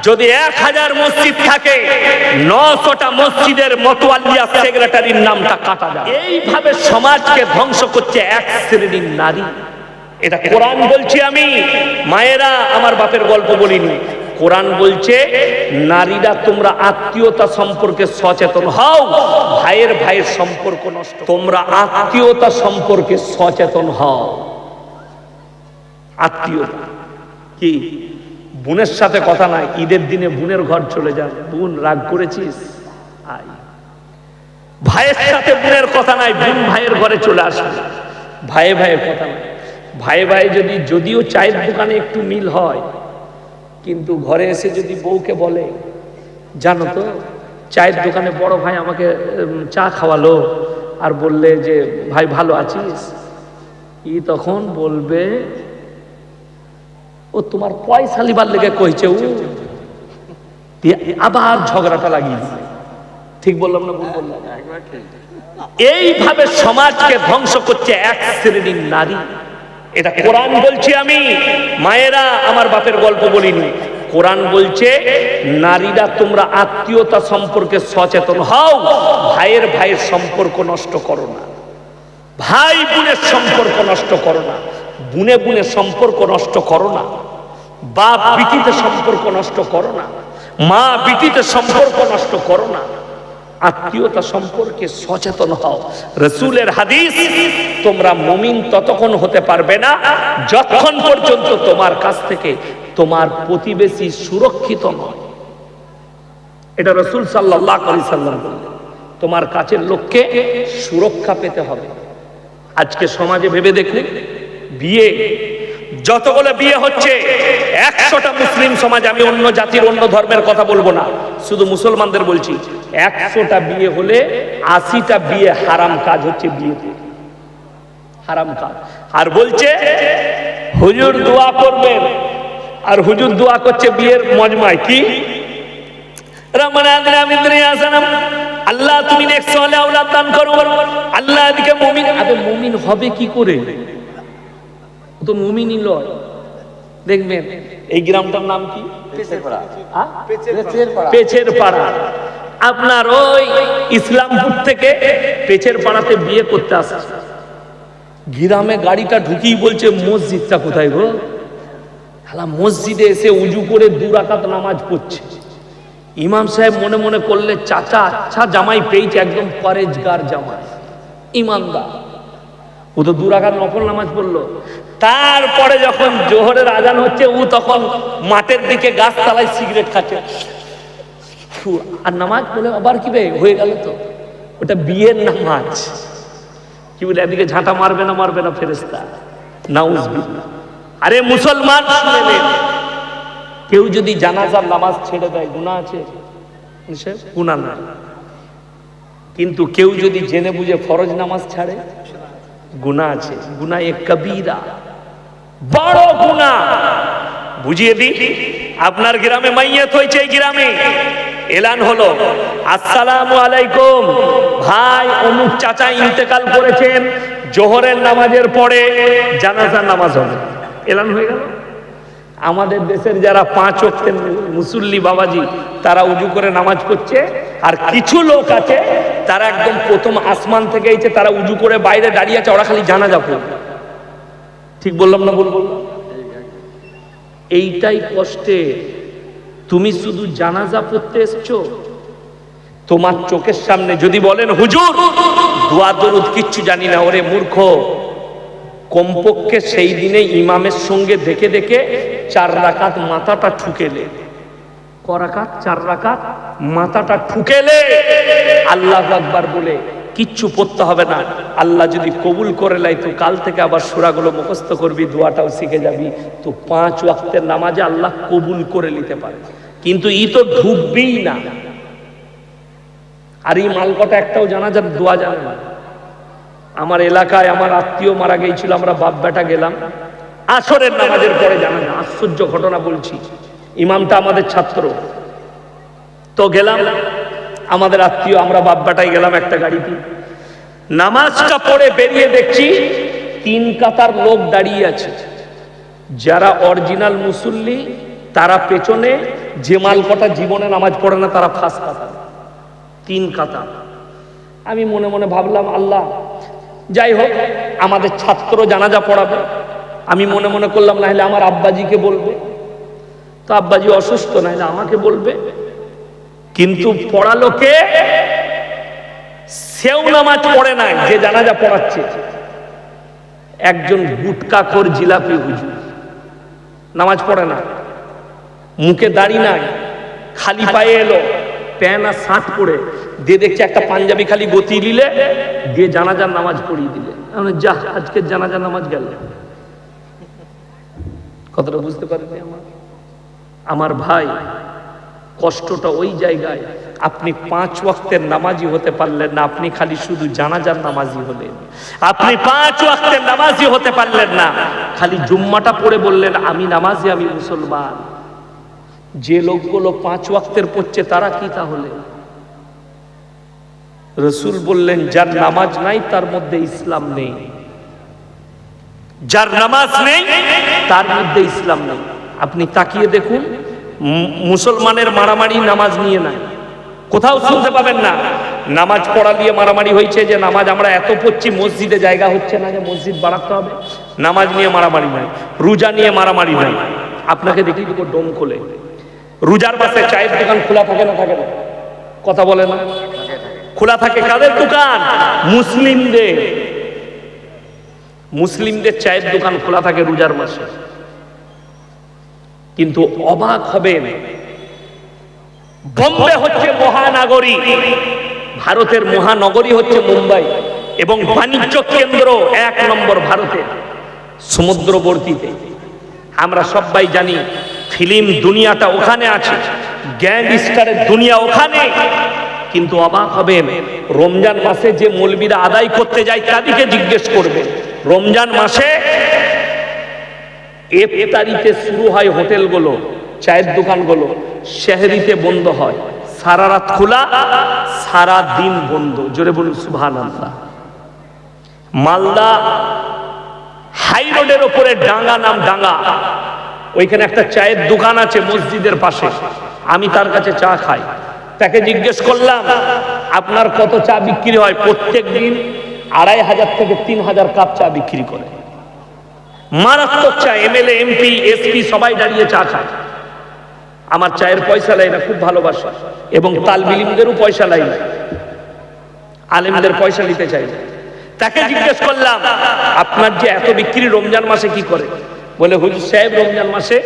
যদি 1000 মসজিদ থাকে 900টা মসজিদের মতওয়াল্লিয়া সেক্রেটারির নামটা কাটা যায়। এইভাবে সমাজকে ধ্বংস করছে এক শ্রেণীর নারী। এটা কোরআন বলছি আমি, মায়েরা আমার বাপের গল্প বলিনি। কোরআন বলছে নারীরা তোমরা আত্মীয়তা সম্পর্কে সচেতন হও, ভাইয়ের সম্পর্ক নষ্ট। তোমরা আত্মীয়তা সম্পর্কে সচেতন হও। আত্মীয়তা কি? বোনের সাথে কথা নাই, ঈদের দিনে বোনের ঘর চলে যান, বোন রাগ করেছিস আয়। ভাইয়ের সাথে বোনের কথা নাই, বোন ভাইয়ের ঘরে চলে আসবে। ভাইয়ের কথা নাই। ভাই যদিও চায়ের দোকানে একটু মিল হয়, কিন্তু ঘরে এসে যদি বউকে বলে, জানো তো চায়ের দোকানে বড় ভাই আমাকে চা খাওয়ালো, আর বললে যে ভাই ভালো আছিস, ই তখন বলবে ও তোমার পয়সা লিবার লেগে কইছে, ও আবার ঝগড়াটা লাগিয়ে দিবে। ঠিক বললাম না ভুল বললাম? এইভাবে সমাজকে ধ্বংস করছে এক শ্রেণীর নারী। এটা কোরআন বলছি আমি, মায়েরা আমার বাপের গল্প বলিনি। কোরআন বলছে নারীরা তোমরা আত্মীয়তা সম্পর্কে সচেতন হও, ভাইয়ের সম্পর্ক নষ্ট করো না, ভাই বোনের সম্পর্ক নষ্ট করো না, বোনের সম্পর্ক নষ্ট করো না, বাপ বিটিতে সম্পর্ক নষ্ট করো না, মা বিটিতে সম্পর্ক নষ্ট করো না, আত্মীয়তা সম্পর্কে সচেতন হও। রাসূলের হাদিস, তোমরা মুমিন ততক্ষণ হতে পারবে না যতক্ষণ পর্যন্ত তোমার কাছ থেকে তোমার প্রতিবেশী সুরক্ষিত নয়। এটা রাসূল সাল্লাল্লাহু আলাইহি সাল্লাম বললেন। তোমার কাছের লোককে সুরক্ষা পেতে হবে। আজকে সমাজে ভেবে দেখুন, বিয়ে যতগুলো বিয়ে হচ্ছে, 100টা মুসলিম সমাজ, আমি অন্য জাতির অন্য ধর্মের কথা বলবো না, শুধু মুসলমানদের বলছি, 100টা বিয়ে হলে 80টা বিয়ে হারাম কাজ হচ্ছে, বিয়েতে হারাম কাজ। আর বলছে হুজুর দোয়া করবেন, আর হুজুর দোয়া করছে বিয়ের মজমায় কি, আল্লাহ তুমি নেক্সট সালে আওলাদ দান করো, আল্লাহ এদিকে মুমিন। আবে মুমিন হবে কি করে? তো মুমিনই লয়। দেখবেন এই গ্রামটার নাম কি, পেছের পাড়া। আপনার ওই ইসলামপুর থেকে পেছের পাড়াতে বিয়ে করতে আসছে, গ্রামে গাড়িটা ঢুকিয়ে বলছে মসজিদটা কোথায় গো? মসজিদে এসে উজু করে 2 রাকাত নামাজ পড়ছে। ইমাম সাহেব মনে মনে করলে, চাচা আচ্ছা জামাই পেয়েছে, একদম পরেজগার জামাই, ইমানদার। ও তো 2 রাকাত নফল নামাজ পড়লো। তারপরে যখন জোহরের আজান হচ্ছে, ও তখন মাঠের দিকে গাছতলায় সিগারেট খাচ্ছে, আর নামাজ বলে আবার কি বে হয়ে গেল, তো ওটা বিয়ের নামাজ। কি বলে এদিকে ঝাঁটা মারবে না ফেরেশতা, নাউজুবিল্লাহ। আরে মুসলমান, কেউ যদি জানাজার নামাজ ছেড়ে দেয় গুনাহ আছে? গুনাহ না। কিন্তু কেউ যদি জেনে বুঝে ফরজ নামাজ ছাড়ে, গুনাহ আছে। গুনাহ এক কবিরা, বড় গুনাহ। বুঝিয়ে দিই, আপনার গ্রামে মাইয়াত হয়েছে, এই গ্রামে এলান হলো, আসসালামু আলাইকুম ভাই, অমুক চাচা ইন্তেকাল করেছেন, জোহরের নামাজের পরে জানাজার নামাজ হবে, এলান হয়ে গেল। আমাদের দেশের যারা 5 ওয়াক্তের মুসল্লি বাবাজি, তারা উজু করে নামাজ পড়ছে, আর কিছু লোক আছে তারা একদম প্রথম আসমান থেকে এসে তারা উজু করে বাইরে দাঁড়িয়ে আছে, ওরা খালি জানাজা পড়বে। ঠিক বললাম না ভুল বললাম? এইটাই কষ্টে। তুমি শুধু জানাজা পড়তে এসছো, তোমার চোখের সামনে যদি বলেন হুজুর দোয়া দরুদ কিচ্ছু জানি না, ওরে মূর্খ, কমপক্ষে সেই দিনে ইমামের সঙ্গে দেখে 4 রাকাত মাথাটা ঠুকেলে, ক রাকাত? 4 রাকাত মাথাটা ঠুকেলে আল্লাহু আকবার বলে কিচ্ছু পড়তে হবে না। আল্লাহ যদি কবুল করে লাই, তো কাল থেকে আবার সূরাগুলো মুখস্থ করবি, দোয়াটাও শিখে যাবি, তো 5 ওয়াক্তের নামাজে আল্লাহ কবুল করে নিতে পারে। কিন্তু ই তো ঢুকবেই না। আর এই মালকটা একটাও জানাজার দোয়া জানে না। আমার এলাকায় আমার আত্মীয় মারা গিয়েছিল, আমরা বাপ বেটা গেলাম, আসরের নামাজের পরে জানাজা। আশ্চর্য ঘটনা বলছি, ইমামটা আমাদের ছাত্র, তো গেলাম আমাদের আত্মীয়, আমরা বাপ বেটাই গেলাম একটা গাড়িতে। নামাজটা পড়ে বেরিয়ে দেখছি 3 কাতার লোক দাঁড়িয়ে আছে, যারা অরিজিনাল মুসল্লি তারা পেছনে, যে মাল কটা জীবনে নামাজ পড়ে না তারা ফাঁস কাতা, 3 কাতা। আমি মনে মনে ভাবলাম, আল্লাহ যাই হোক, আমাদের ছাত্র জানাজা পড়াবে। আমি মনে মনে করলাম, না হলে আমার আব্বাজিকে বলবে, তো আব্বাজি অসুস্থ, না হলে আমাকে বলবে। কিন্তু পড়ালো কে? সেও নামাজ পড়ে নাই, যে জানাজা পড়াচ্ছে একজন গুটকাখোর জিলাপি হুজুর, নামাজ পড়ে না, মুখে দাড়ি নাই, খালি পায়ে এলো, প্যান্ট আর শার্ট পরে দিয়ে দেখছে একটা পাঞ্জাবি খালি গতি দিলে দিয়ে জানাজার নামাজ পড়িয়ে দিলে। যা, আজকের জানাজার নামাজ গেল। কথাটা বুঝতে পারেনি আমার ভাই? কষ্টটা ওই জায়গায়, আপনি 5 ওয়াক্তের নামাজি হতে পারলেন না, আপনি খালি শুধু জানাজার নামাজি হলেন। আপনি 5 ওয়াক্তের নামাজি হতে পারলেন না, খালি জুম্মাটা পড়ে বললেন আমি নামাজি, আমি মুসলমান। যে লোকগুলো 5 ওয়াক্তের পড়ছে তারা কি তাহলে? রাসূল বললেন, যার নামাজ নাই তার মধ্যে ইসলাম নেই, যার নামাজ নেই তার মধ্যে ইসলাম নেই। আপনি তাকিয়ে দেখুন, মুসলমানের মারামারি নামাজ নিয়ে না, কোথাও শুনতে পাবেন না। নামাজ পড়া দিয়ে মারামারি হয়েছে, যে নামাজ আমরা এত পড়ছি মসজিদে জায়গা হচ্ছে না, যে মসজিদ বাড়াতে হবে। নামাজ নিয়ে মারামারি নাই, রোজা নিয়ে মারামারি নাই। আপনাকে দেখি দেবো ডোম খোলে, রোজার পাশে চায়ের দোকান খোলা থাকে না? থাকে না? কথা বলে না? খোলা থাকে। কাদের দোকান? মুসলিমদের। মুসলিমদের চায়ের দোকান খোলা থাকে রোজার মাসে। কিন্তু অবাক হবেন, বোম্বে হচ্ছে মহানগরী, ভারতের মহানগরী হচ্ছে মুম্বাই, এবং বাণিজ্য কেন্দ্র 1 নম্বর ভারতের, সমুদ্রবর্তীতে। আমরা সবাই জানি ফিল্ম দুনিয়াটা ওখানে আছে, গ্যাংস্টারের দুনিয়া ওখানে। কিন্তু অবাক হবেন, রমজান মাসে যে মৌলবীরা আদায় করতে যায় তাদেরকে জিজ্ঞেস করবে, রমজান মাসে ইফতারিতে শুরু হয় হোটেলগুলো, চায়ের দোকানগুলো, সেহরিতে বন্ধ হয়, সারা রাত খোলা, সারা দিন বন্ধ। জোরে বলুন সুবহানাল্লাহ। মালদা হাই রোডের উপরে ডাঙ্গা নাম ডাঙ্গা, ওইখানে একটা চায়ের দোকান আছে মসজিদের পাশে। আমি তার কাছে চা খাই। তাকে জিজ্ঞেস করলাম, আপনার কত চা বিক্রি হয়? প্রত্যেক দিন 2500 থেকে 3000 কাপ চা বিক্রি করে। মারাত্মক চা, এমএলএ, এমপি, এসপি সবাই দাঁড়িয়ে চা খায়। আমার চায়ের পয়সা লাই না, খুব ভালোবাসা, এবং তালবিলিমদেরও পয়সা লাই না, আলেমদের পয়সা নিতে চাই না। তাকে জিজ্ঞেস করলাম, আপনার যে এত বিক্রি রমজান মাসে কি করে? বলে, হুজুর সাহেব রমজান মাসে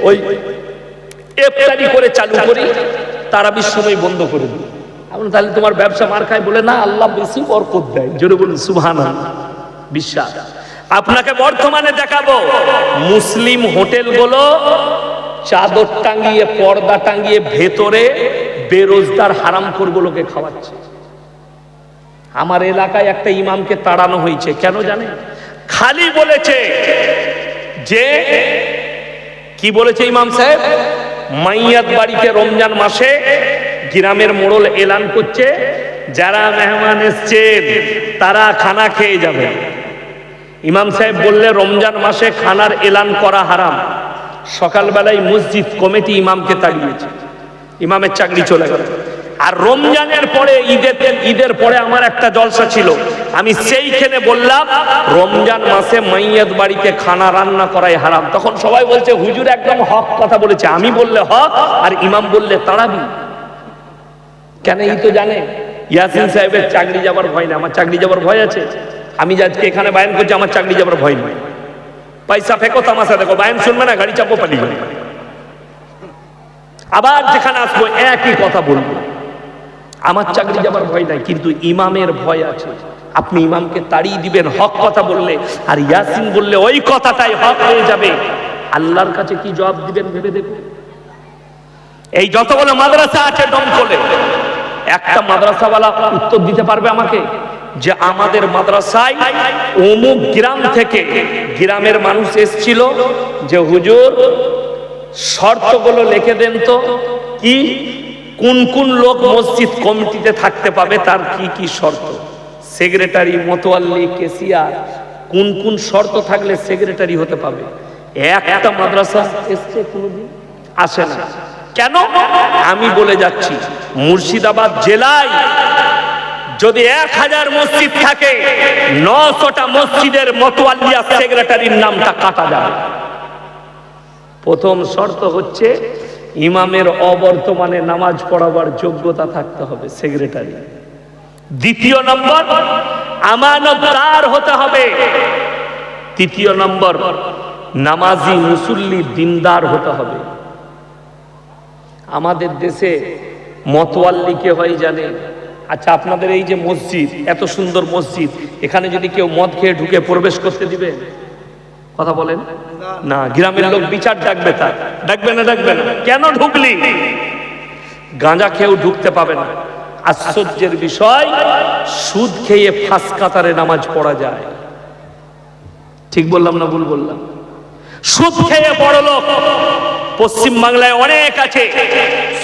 ওই ইফতারি করে চালু করি, তারাবির সময় বন্ধ করে দিই। আপনি তাহলে তোমার ব্যবসা মার খায়? বলে, না, আল্লাহ বেশি বরকত দেয়। জোরে বলুন সুবহানাল্লাহ। বিশ্বাস। আপনাকে বর্তমানে দেখাবো, মুসলিম হোটেলগুলো চাদর টাঙ্গিয়ে, পর্দা টাঙ্গিয়ে ভেতরে বেরোজগার হারামখোরগুলোকে খাওয়াচ্ছে। আমার এলাকায় একটা ইমামকে তাড়ানো হয়েছে, কেন জানে? খালি বলেছে যে, কি বলেছে ইমাম সাহেব? মাইয়াত বাড়িতে রমজান মাসে গ্রামের মোড়ল এলান করছে, যারা মেহমান এসছেন তারা খানা খেয়ে যাবে। ইমাম সাহেব বললে, রমজান মাসে খানার এলান করা হারাম। সকালবেলায় মসজিদ কমিটি ইমামকে তাড়িয়েছে, ইমামের চাকরি চলে গেল। আর রমজানের পরে ঈদের পরে আমার একটা জলসা ছিল, আমি সেইখানে বললাম রমজান মাসে মাইয়াত বাড়িতে খানা রান্না করাই হারাম। তখন সবাই বলছে, হুজুর একদম হক কথা বলেছে। আমি বললে হক, আর ইমাম বললে তাড়াবি কেন? এই তো জানে ইয়াসিন সাহেবের চাকরি যাবার ভয় না। আমার চাকরি যাবার ভয় আছে? আমি আজকে এখানে বায়ান করছি, আমার চাকরি যাবার ভয় নেই। পয়সা ফেকো, তামাশা দেখো, বায়ান শুনবে না, গাড়ি চাপো, পালিয়ে যাবে। আবার যেখানে আসবো একই কথা বলবো, আমার চাকরি যাবার ভয় নাই, কিন্তু ইমামের ভয় আছে। আপনি ইমামকে তাড়িয়ে দিবেন হক কথা বললে, আর ইয়াসিন বললে ওই কথাটাই হক হয়ে যাবে। আল্লাহর কাছে কি জবাব দিবেন ভেবে দেখুন। এই যতগুলো মাদ্রাসা আছে দমকলে, একটা মাদ্রাসাওয়ালা উত্তর দিতে পারবে আমাকে যে আমাদের মাদ্রাসায় অমুক গ্রাম থেকে গ্রামের মানুষ এসেছিল, যে হুজুর শর্তগুলো লিখে দেন তো, কি কোন কোন লোক মসজিদ কমিটিতে থাকতে পাবে, তার কি কি শর্ত, সেক্রেটারি, মোতোয়াল্লি, কেসিয়ার, কোন কোন শর্ত থাকলে সেক্রেটারি হতে পাবে। একটা মাদ্রাসা এসছে? কোনোদিন আসে না। কেন আমি বলে যাচ্ছি, মুর্শিদাবাদ জেলায় যদি 1000 মসজিদ থাকে, 900টা মসজিদের মতওয়াল্লিয়া সেক্রেটারির নামটা কাটা যাবে। প্রথম শর্ত হচ্ছে ইমামের অবর্তমানে নামাজ পড়াবার যোগ্যতা থাকতে হবে সেক্রেটারি। দ্বিতীয় নম্বর, আমানতদার হতে হবে। তৃতীয় নম্বর, নামাজি মুসল্লি দিনদার হতে হবে। আমাদের দেশে মতওয়াল্লি কে হয় জানে? আচ্ছা, আপনাদের এই যে মসজিদ, এত সুন্দর মসজিদ, এখানে যদি কেউ মদ খেয়ে ঢুকে প্রবেশ করতে দিবে? কথা বলেন না। গ্রামের লোক বিচার ডাকবে, তার ডাকবে না? ডাকবে না। কেন ঢুকলি? গাঁজা খেয়েও ঢুকতে পাবে না। আশ্চর্যের বিষয়, সুদ খেয়ে ফাঁস কাতারে নামাজ পড়া যায়। ঠিক বললাম না ভুল বললাম? সুদ খেয়ে বড় লোক পশ্চিম বাংলায় অনেক আছে।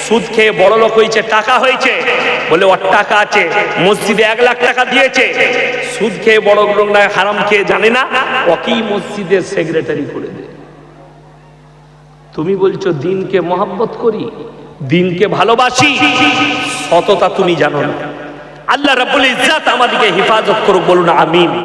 সুদ খেয়ে বড় লোক হয়েছে, টাকা হয়েছে বলে ওর টাকা আছে, মসজিদে 1 লাখ টাকা দিয়েছে। সুদ খেয়ে বড় লোক না, হারাম খেয়ে জানে না, ওকেই মসজিদের সেক্রেটারি করে দেয়। তুমি বলছো দিনকে মহব্বত করি, দিনকে ভালোবাসি, সততা তুমি জানো না। আল্লাহ রাব্বুল ইজ্জাত আমাদেরকে হেফাজত করুক, বলুন আমিন।